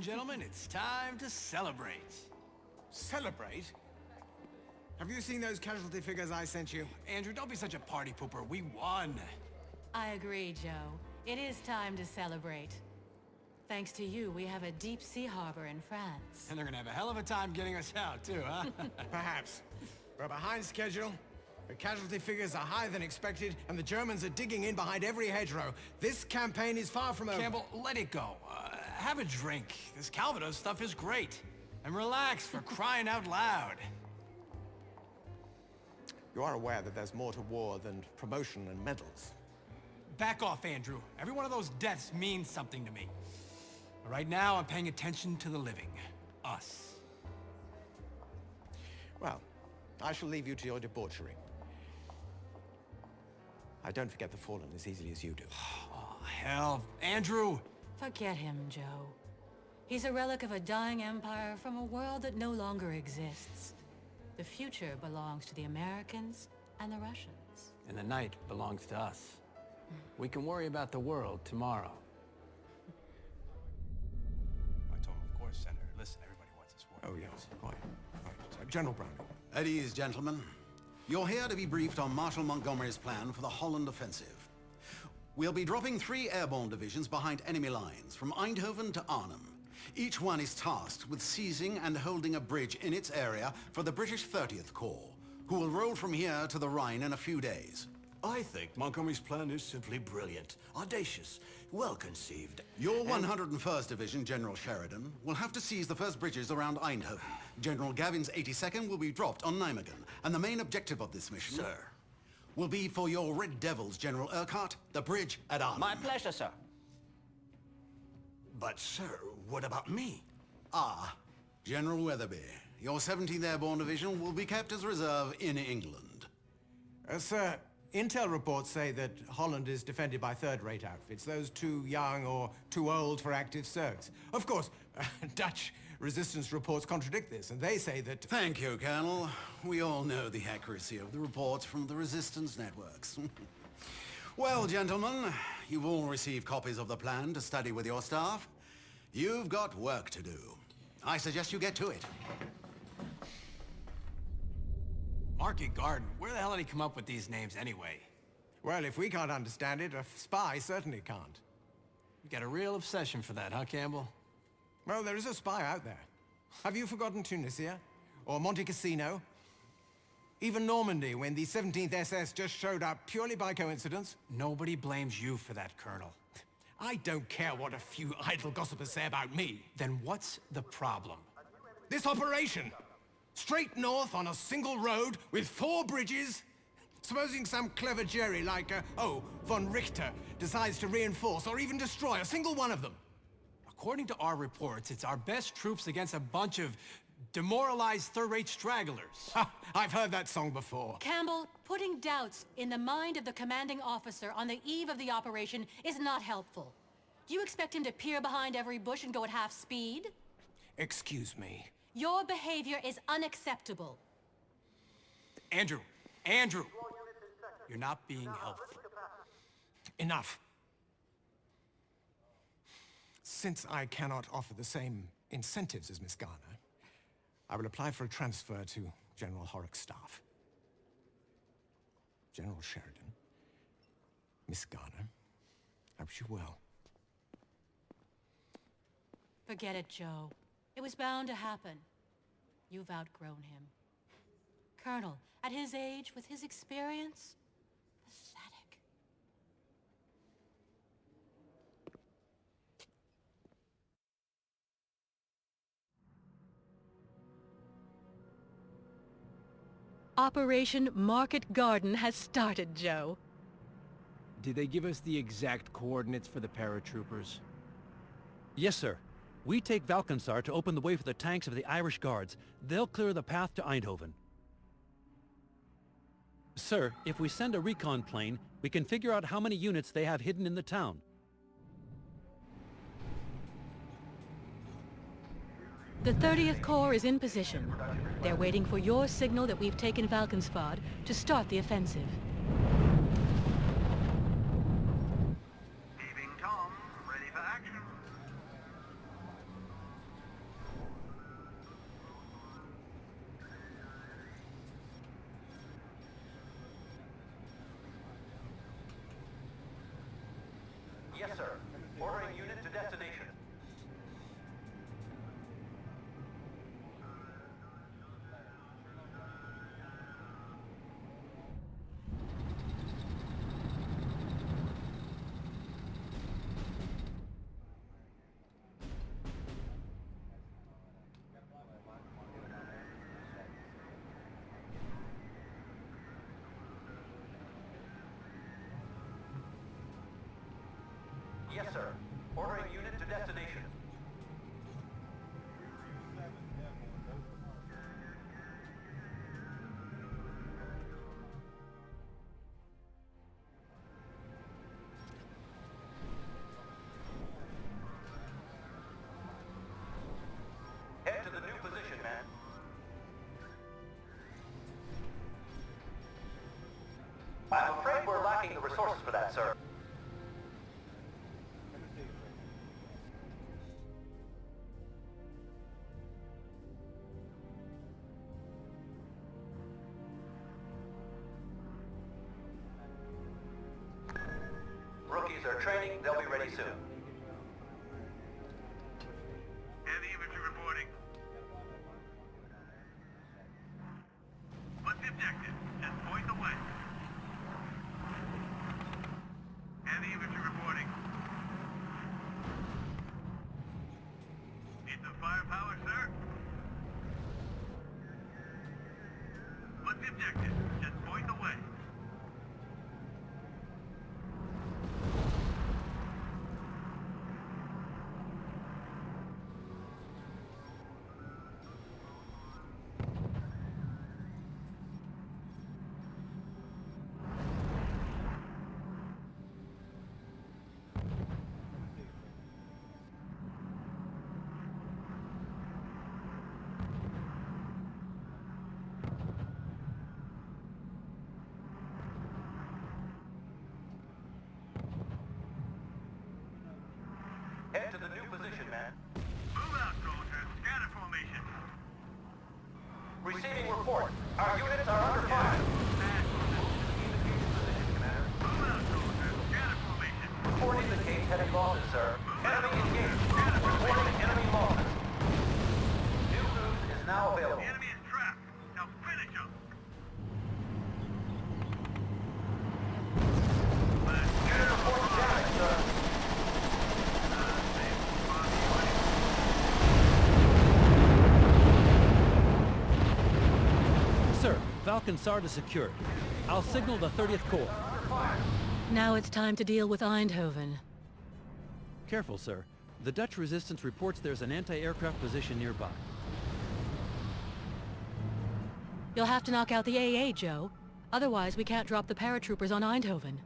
gentlemen, it's time to celebrate. Celebrate? Have you seen those casualty figures I sent you? Andrew, don't be such a party pooper. We won. I agree, Joe. It is time to celebrate. Thanks to you, we have a deep-sea harbor in France. And they're gonna have a hell of a time getting us out, too, huh? Perhaps. We're behind schedule. The casualty figures are higher than expected, and the Germans are digging in behind every hedgerow. This campaign is far from over. Campbell, let it go. Have a drink. This Calvados stuff is great. And relax, for crying out loud. You are aware that there's more to war than promotion and medals. Back off, Andrew. Every one of those deaths means something to me. But right now, I'm paying attention to the living. Us. Well, I shall leave you to your debauchery. I don't forget the fallen as easily as you do. Oh, hell. Andrew! Forget him, Joe. He's a relic of a dying empire from a world that no longer exists. The future belongs to the Americans and the Russians. And the night belongs to us. We can worry about the world tomorrow. I told him, of course, Senator. Listen, everybody wants this war. Oh, yes, quite. General Browning. At ease, gentlemen. You're here to be briefed on Marshal Montgomery's plan for the Holland offensive. We'll be dropping 3 airborne divisions behind enemy lines, from Eindhoven to Arnhem. Each one is tasked with seizing and holding a bridge in its area for the British 30th Corps, who will roll from here to the Rhine in a few days. I think Montgomery's plan is simply brilliant, audacious, well-conceived. Your 101st Division, General Sheridan, will have to seize the first bridges around Eindhoven. General Gavin's 82nd will be dropped on Nijmegen, and the main objective of this mission, Sir. will be for your Red Devils, General Urquhart, the bridge at Arnhem. My pleasure, sir. But, sir, what about me? General Weatherby, your 17th Airborne Division will be kept as reserve in England. Sir, intel reports say that Holland is defended by third-rate outfits, those too young or too old for active service. Of course, Dutch resistance reports contradict this, and they say that... Thank you, Colonel. We all know the accuracy of the reports from the resistance networks. Well, gentlemen, you've all received copies of the plan to study with your staff. You've got work to do. I suggest you get to it. Market Garden. Where the hell did he come up with these names anyway? Well, if we can't understand it, a spy certainly can't. You got a real obsession for that, huh, Campbell? Well, there is a spy out there. Have you forgotten Tunisia? Or Monte Cassino? Even Normandy, when the 17th SS just showed up purely by coincidence? Nobody blames you for that, Colonel. I don't care what a few idle gossipers say about me. Then what's the problem? This operation! Straight north on a single road with 4 bridges? Supposing some clever Jerry like, von Richter decides to reinforce or even destroy a single one of them. According to our reports, it's our best troops against a bunch of demoralized third-rate stragglers. Ha! I've heard that song before. Campbell, putting doubts in the mind of the commanding officer on the eve of the operation is not helpful. Do you expect him to peer behind every bush and go at half speed? Excuse me. Your behavior is unacceptable. Andrew! Andrew! You're not being helpful. Enough. Since I cannot offer the same incentives as Miss Garner, I will apply for a transfer to General Horrocks' staff. General Sheridan, Miss Garner, I wish you well. Forget it, Joe. It was bound to happen. You've outgrown him. Colonel, at his age, with his experience, pathetic. Operation Market Garden has started, Joe. Did they give us the exact coordinates for the paratroopers? Yes, sir. We take Valkensar to open the way for the tanks of the Irish Guards. They'll clear the path to Eindhoven. Sir, if we send a recon plane, we can figure out how many units they have hidden in the town. The 30th Corps is in position. They're waiting for your signal that we've taken Valkenswaard to start the offensive. Leaving Tom, ready for action. Yes, sir. Ordering unit to destination. Yes, sir. Ordering unit to destination. Head to the new position, man. I'm afraid we're lacking the resources for that, sir. Rookies are training, they'll be ready soon. Heavy infantry reporting. What's the objective? Just point the way. Heavy infantry reporting. Need some firepower, sir? What's the objective? Just point the way. Head to the new position, man. Move out, soldiers. Scatter formation. Receiving report. Our units are under fire. Move out, soldiers. Scatter formation. Report indicates heavy losses, sir. Enemy engaged. Reporting enemy losses. New news is now available. The enemy is trapped. Now finish him. Unit reports damage, sir. Sir, Falcon Sard is secured. I'll signal the 30th Corps. Now it's time to deal with Eindhoven. Careful, sir. The Dutch resistance reports there's an anti-aircraft position nearby. You'll have to knock out the AA, Joe. Otherwise, we can't drop the paratroopers on Eindhoven.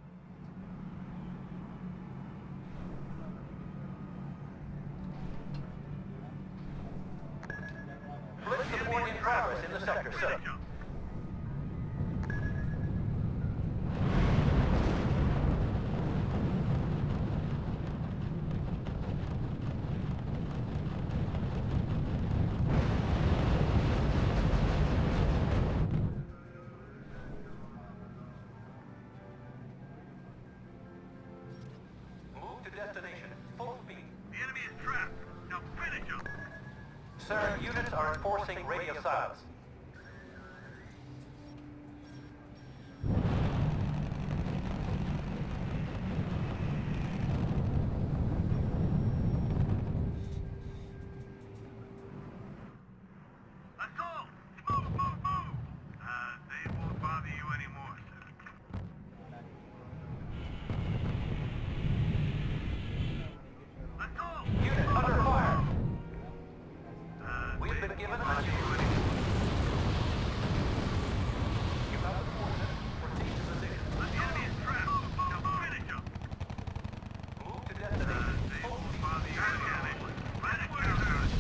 Blitz support in progress in the sector, sir. Move to destination. Full speed. The enemy is trapped. Now finish him. Sir, units are enforcing radio silence. Assault! Move, move, move! They won't bother you anymore, sir. Assault! Unit under fire. We've been given a new. You have the coordinates. Proceed to position. The enemy is trapped. Now finish him. Move to destination. They won't bother you anymore. Right at your house.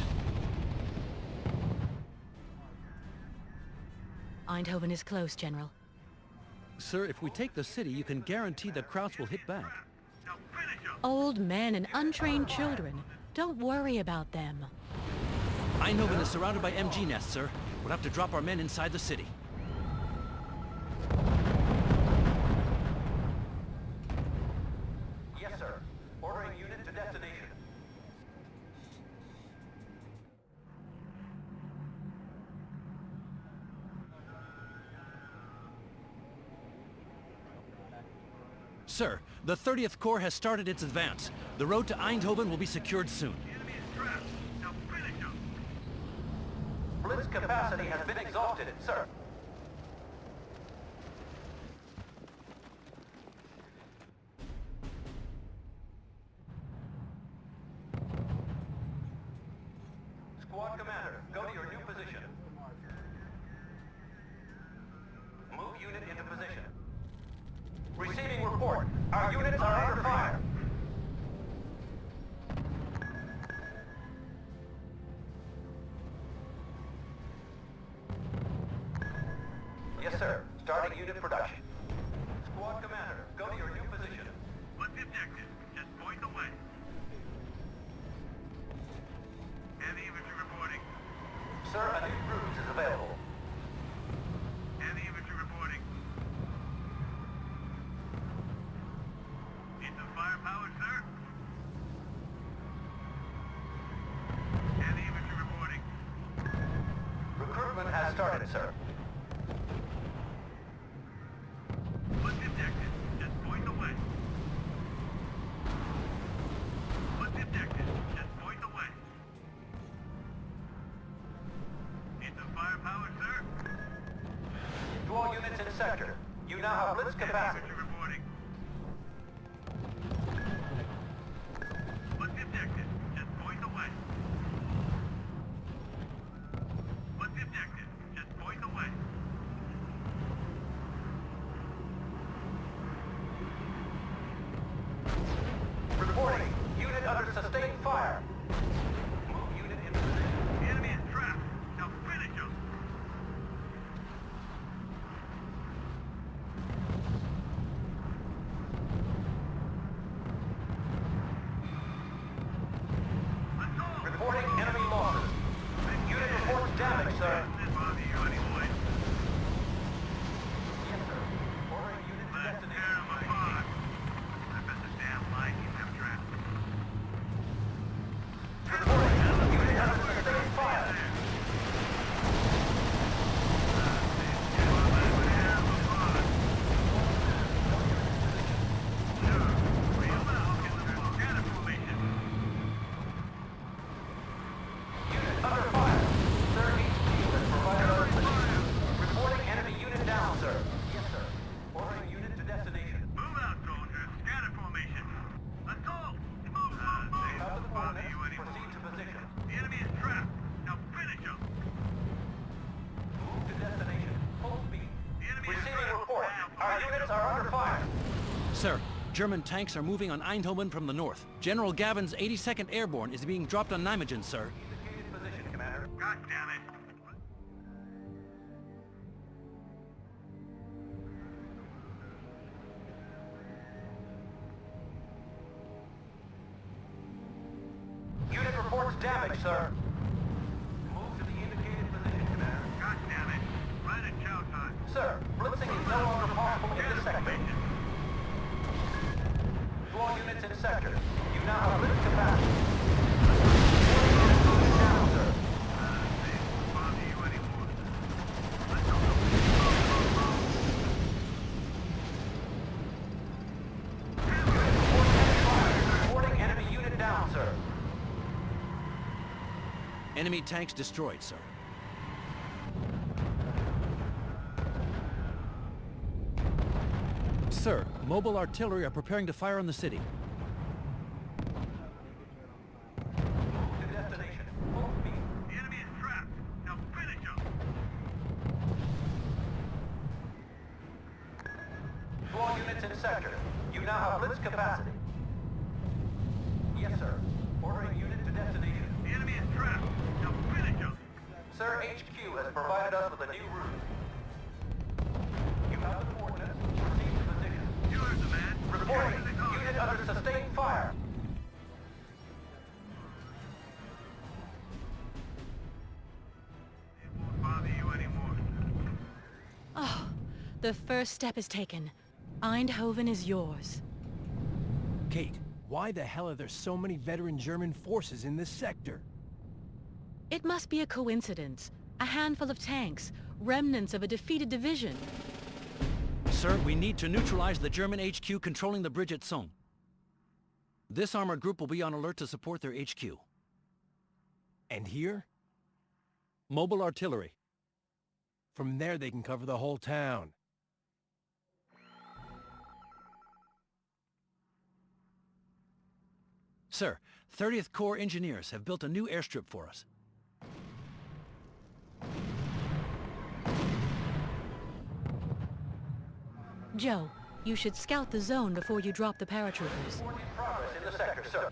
Eindhoven is close, General. Sir, if we take the city, you can guarantee that Krauts will hit back. Now finish him. Old men and untrained children. Don't worry about them. Eindhoven is surrounded by MG nests, sir. We'll have to drop our men inside the city. Yes, sir. Order Sir, the 30th Corps has started its advance. The road to Eindhoven will be secured soon. The enemy is trapped. Now finish him. Blitz capacity has been exhausted, sir. Squad commander, go to your new position. Move unit into position. Receiving report. Our units are under fire. Yes, sir. Starting unit production. Squad commander, go to your new position. What's the objective? Just point the way. Heavy infantry reporting. Sir, a new cruise is available. Heavy infantry reporting. Need some firepower, sir? Heavy infantry reporting. Recruitment has started, sir. What's the objective? Just point the way. What's the objective? Just point the way. Need some firepower, sir? To all units in sector, you now have blitz capacity. Infantry reporting. What's the objective? Just point the way. What's the objective? Just point the way. Reporting. Unit under sustained fire. Move unit into position. The enemy is trapped. Now finish him. Let's go. Reporting enemy losses. Unit reports damage, sir. Doesn't bother you anymore. Yes, sir. Ordering unit to Let's tear destination. him apart. I bet the damn line keeps him trapped. Reporting. Unit under sustained fire. Unit under fire. Sir, HQ has provided our position. Reporting enemy unit down, sir. Yes, sir. Ordering unit to destination. Move out, soldiers. Scatter formation. Assault! Move, move, Have move! the Bother coordinates. you anymore. Proceed to position. The enemy is trapped. Now finish him. Move to destination. Full speed. The enemy is Receiving trapped. report. Now Our finish units him. are under fire. Sir, German tanks are moving on Eindhoven from the north. General Gavin's 82nd Airborne is being dropped on Nijmegen, sir. Indicated position, Commander. God damn it. Unit reports damage, sir. Move to the indicated position, Commander. God damn it. Right at chow time. Sir, blitzing is no longer possible in this Scatter sector. formation. To all units in sector, you now have blitz capacity. Unit down, sir. They won't bother you anymore. Let's go. Reporting enemy unit down, sir. Enemy tanks destroyed, sir. Sir, mobile artillery are preparing to fire on the city. Move to destination. Full speed. The enemy is trapped. Now finish him. To all units in sector, you now have blitz capacity. Yes, sir. Ordering unit to destination. The enemy is trapped. Now finish him. Sir, HQ has provided us with a new route. You have the coordinates. Proceed to position. You heard the man. Reporting. Get to the target. Unit under sustained fire. It won't bother you anymore. Oh, the first step is taken. Eindhoven is yours. Kate, why the hell are there so many veteran German forces in this sector? It must be a coincidence. A handful of tanks, remnants of a defeated division. Sir, we need to neutralize the German HQ controlling the bridge at Somme. This armored group will be on alert to support their HQ. And here? Mobile artillery. From there they can cover the whole town. Sir, 30th Corps engineers have built a new airstrip for us. Joe, you should scout the zone before you drop the paratroopers. Progress in the sector, sir.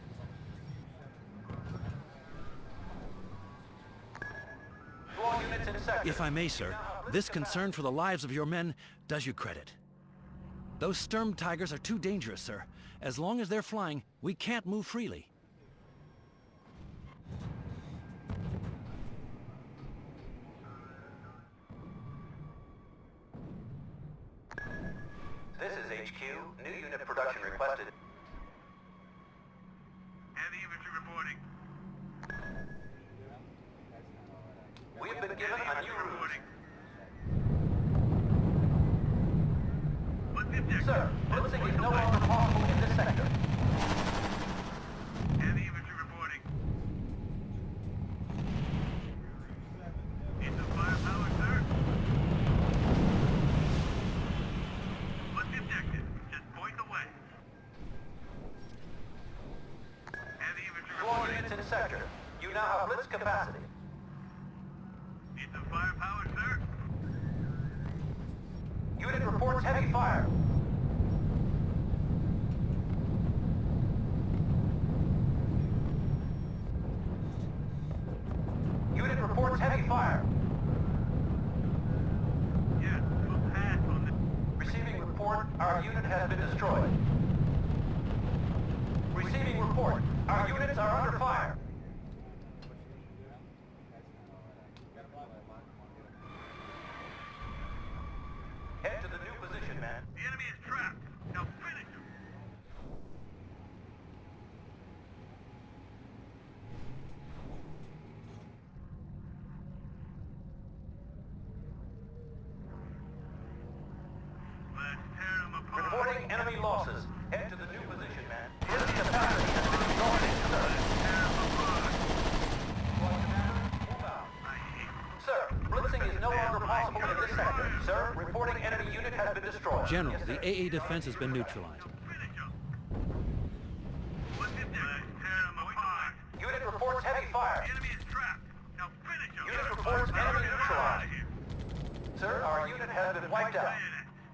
To all units in sector. If I may, sir, this concern for the lives of your men does you credit. Those Sturm Tigers are too dangerous, sir. As long as they're flying, we can't move freely. This is HQ. New unit production requested. Heavy infantry reporting. We have been given a new route. Reporting. What's the objective? Sir, blitzing is no longer possible in this sector. Heavy infantry reporting. Need some firepower, sir? What's the objective? Just point the way. Heavy infantry To all reporting. units in sector. You now have blitz capacity. Need some firepower, sir? Unit reports heavy fire. Unit reports heavy fire. Yes, we'll pass on the... Receiving report, our unit has been destroyed. Receiving report, our units are under fire. Head to the new position, man. The enemy is trapped. Now finish him. Let's tear him apart. Reporting enemy losses. Head to the new position, man. Blitz capacity has been exhausted, sir. Tear him apart. Squad commander, move out. I hate Sir, blitzing is no longer possible in this sector. Sir, reporting enemy unit has been destroyed. General, Yes, the sir. AA defense has been neutralized. finish him. What's the objective? Let's tear him apart. Unit reports heavy fire. The enemy is trapped. Now finish him. Unit reports enemy neutralized. Here. Sir, our unit has been wiped out.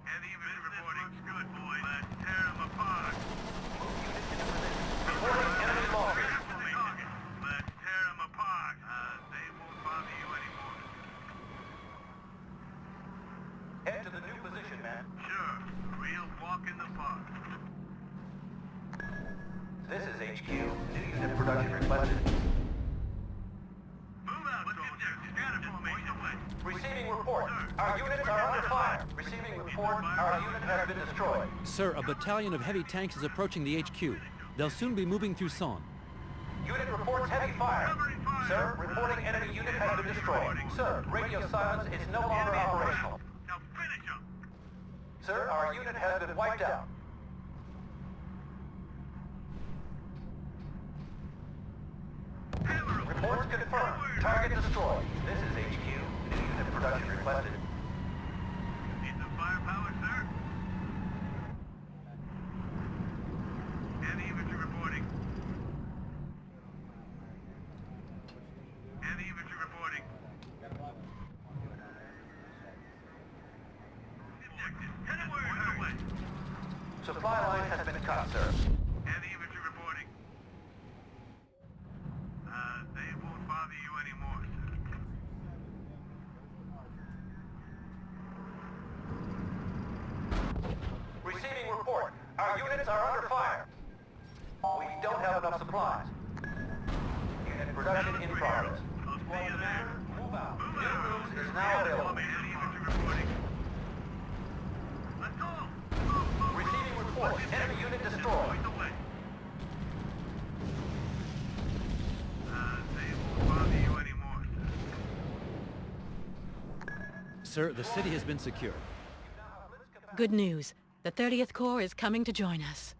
Heavy infantry reporting. Good, boy. Let's tear him apart. Reporting enemy losses. Let's tear him apart. They won't bother you anymore. Head to the new position, man. Sure. Real walk in the park. This is HQ. New unit production requested. Move out, soldier. Scatter formation. Receiving report. Our units are under fire. Receiving report. Our unit has been destroyed. Sir, a battalion of heavy tanks is approaching the HQ. They'll soon be moving through Somme. Unit reports heavy fire. Sir, reporting enemy unit has been destroyed. Sir, radio silence is no longer operational. Now finish him. Sir, our unit has been wiped out. Hammer him. Reports confirmed. Target destroyed. This is HQ. New unit production requested. Need some firepower, sir? Heavy infantry reporting. Heavy infantry reporting. Objective. Head away. Supply line has been cut, sir. Heavy infantry reporting. They won't bother you anymore, sir. Receiving report. Our units are under fire. We don't have enough supplies. Unit production in progress. I'll see you there. Move out. New rooms is now available. Heavy infantry reporting. Let's go. Receiving report. Enemy unit destroyed. Point the way. They won't bother you anymore, sir. Sir, the city has been secured. Now have blitz capacity. Good news. The 30th Corps is coming to join us.